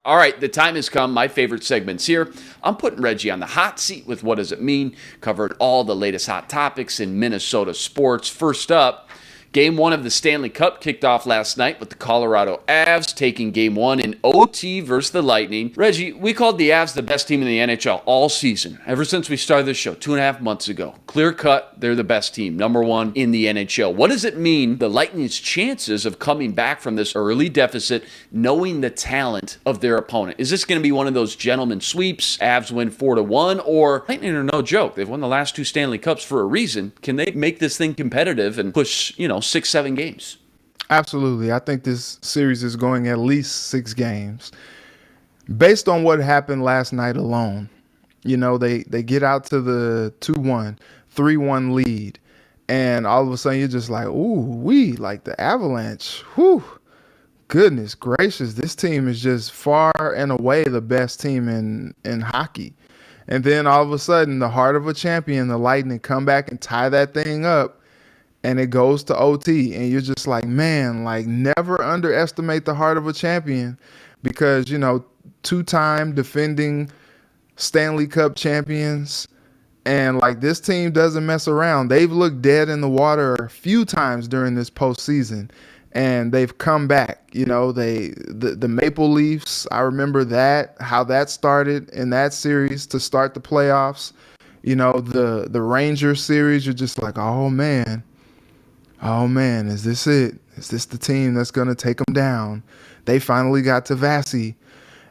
All right, the time has come. My favorite segment's here. I'm putting Reggie on the hot seat with What Does It Mean? Covered all the latest hot topics in Minnesota sports. First up, Game 1 of the Stanley Cup kicked off last night with the Colorado Avs taking Game 1 in OT versus the Lightning. Reggie, we called the Avs the best team in the NHL all season, ever since we started this show 2.5 months ago. Clear cut, they're the best team, number one in the NHL. What does it mean, the Lightning's chances of coming back from this early deficit, knowing the talent of their opponent? Is this going to be one of those gentleman sweeps, Avs win 4-1, or Lightning are no joke? They've won the last 2 Stanley Cups for a reason. Can they make this thing competitive and push, 6-7 games? Absolutely. I think this series is going at least 6 games. Based on what happened last night alone, they get out to the 2-1, 3-1 lead, and all of a sudden you're just like, like the Avalanche, goodness gracious, this team is just far and away the best team in hockey. And then all of a sudden, the heart of a champion, the Lightning, come back and tie that thing up, and it goes to OT, and you're just like, man, like never underestimate the heart of a champion, because, 2-time defending Stanley Cup champions, and like this team doesn't mess around. They've looked dead in the water a few times during this postseason, and they've come back. The Maple Leafs, I remember how that started in that series to start the playoffs. The Rangers series, you're just like, oh man, is this it? Is this the team that's going to take them down? They finally got to Vasi,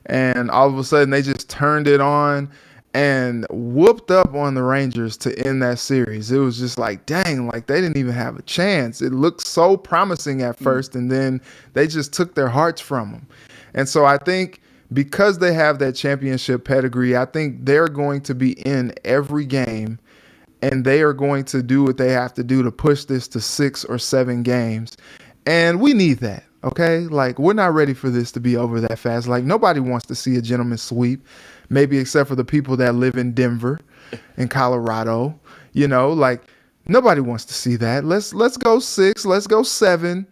and all of a sudden they just turned it on and whooped up on the Rangers to end that series. It was just like, dang, like they didn't even have a chance. It looked so promising at first, and then they just took their hearts from them. And so I think because they have that championship pedigree, I think they're going to be in every game, and they are going to do what they have to do to push this to 6 or 7 games. And we need that, okay? Like, we're not ready for this to be over that fast. Like, nobody wants to see a gentleman's sweep, maybe except for the people that live in Denver and Colorado. Like, nobody wants to see that. Let's go 6, let's go 7.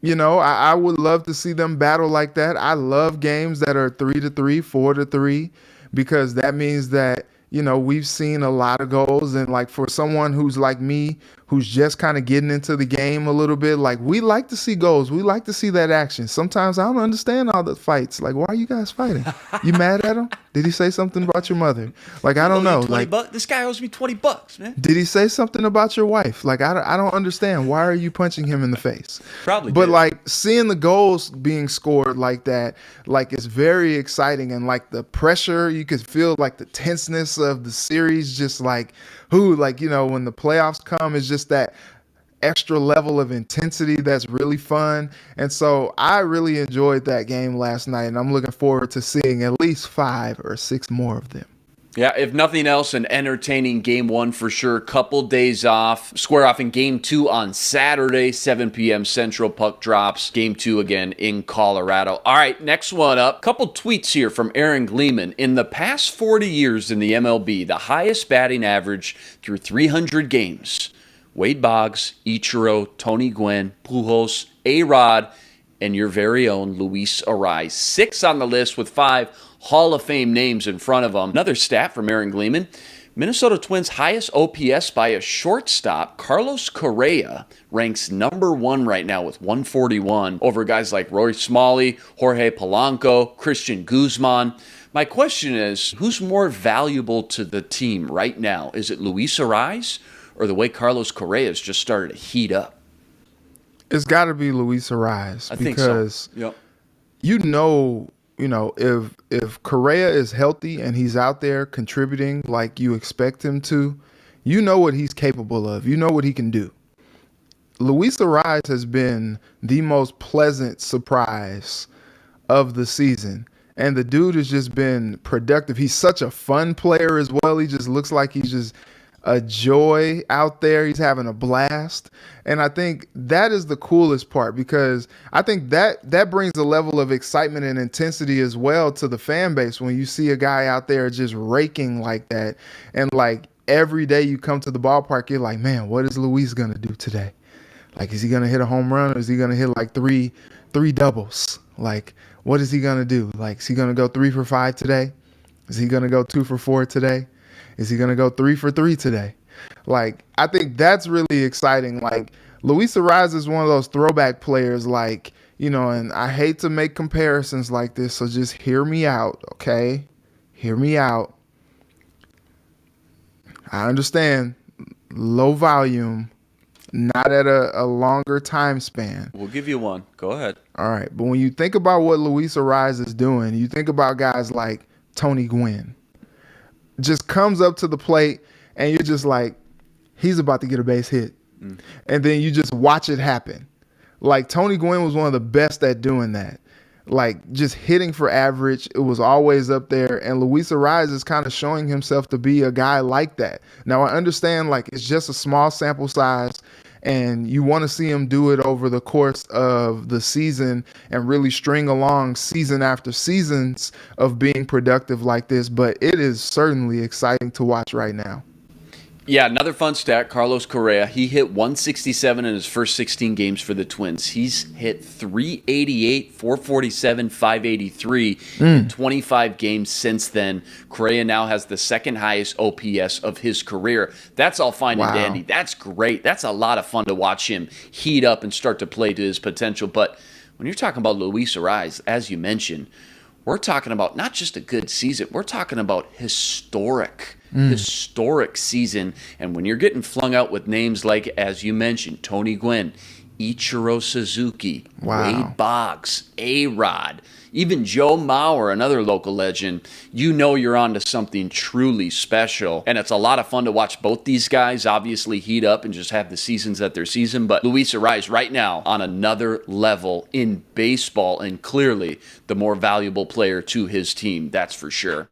I would love to see them battle like that. I love games that are 3-3, 4-3, because that means that, we've seen a lot of goals. And like for someone who's like me, who's just kind of getting into the game a little bit, like we like to see goals. We like to see that action. Sometimes I don't understand all the fights. Like, why are you guys fighting? You mad at him? Did he say something about your mother? Like, I don't know. Like, this guy owes me $20, man. Did he say something about your wife? Like, I don't understand. Why are you punching him in the face? Probably. But did. like seeing the goals being scored like that, like it's very exciting, and like the pressure, you could feel like the tenseness of the series, just like when the playoffs come, it's just that extra level of intensity that's really fun. And so I really enjoyed that game last night, and I'm looking forward to seeing at least 5 or 6 more of them. Yeah, if nothing else, an entertaining Game 1 for sure. Couple days off. Square off in Game 2 on Saturday, 7 p.m. Central. Puck drops. Game 2 again in Colorado. All right, next one up. Couple tweets here from Aaron Gleeman. In the past 40 years in the MLB, the highest batting average through 300 games. Wade Boggs, Ichiro, Tony Gwynn, Pujols, A-Rod, and your very own Luis Arraez. 6 on the list with 5 Hall of Fame names in front of them. Another stat from Aaron Gleeman. Minnesota Twins' highest OPS by a shortstop, Carlos Correa, ranks number 1 right now with 141 over guys like Roy Smalley, Jorge Polanco, Christian Guzman. My question is, who's more valuable to the team right now? Is it Luis Arraez or the way Carlos Correa has just started to heat up? It's got to be Luis Arraez. I think so. Yep. If Correa is healthy and he's out there contributing like you expect him to, you know what he's capable of. You know what he can do. Luis Arraez has been the most pleasant surprise of the season. And the dude has just been productive. He's such a fun player as well. He just looks like he's just a joy out there. He's having a blast. And I think that is the coolest part, because I think that brings a level of excitement and intensity as well to the fan base when you see a guy out there just raking like that. And like every day you come to the ballpark, you're like, man, what is Luis going to do today? Like, is he going to hit a home run, or is he going to hit like three doubles? Like, what is he going to do? Like, is he going to go 3 for 5 today? Is he going to go 2 for 4 today? Is he going to go 3 for 3 today? Like, I think that's really exciting. Like, Luis Arraez is one of those throwback players, like, you know, and I hate to make comparisons like this, so just hear me out, okay? Hear me out. I understand low volume, not at a longer time span. We'll give you one. Go ahead. All right. But when you think about what Luis Arraez is doing, you think about guys like Tony Gwynn. Just comes up to the plate and you're just like, he's about to get a base hit. And then you just watch it happen. Like Tony Gwynn was one of the best at doing that. Like just hitting for average. It was always up there. And Luis Arraez is kind of showing himself to be a guy like that. Now I understand like it's just a small sample size and you want to see him do it over the course of the season and really string along season after seasons of being productive like this. But it is certainly exciting to watch right now. Yeah, another fun stat, Carlos Correa. He hit 167 in his first 16 games for the Twins. He's hit 388, 447, 583 in 25 games since then. Correa now has the second highest OPS of his career. That's all fine and dandy. That's great. That's a lot of fun to watch him heat up and start to play to his potential. But when you're talking about Luis Arraez, as you mentioned, we're talking about not just a good season. We're talking about historic season. And when you're getting flung out with names like, as you mentioned, Tony Gwynn, Ichiro Suzuki, Wade Boggs, A-Rod, even Joe Mauer, another local legend, you know you're on to something truly special. And it's a lot of fun to watch both these guys obviously heat up and just have the seasons at their season. But Luis Arraez right now on another level in baseball and clearly the more valuable player to his team, that's for sure.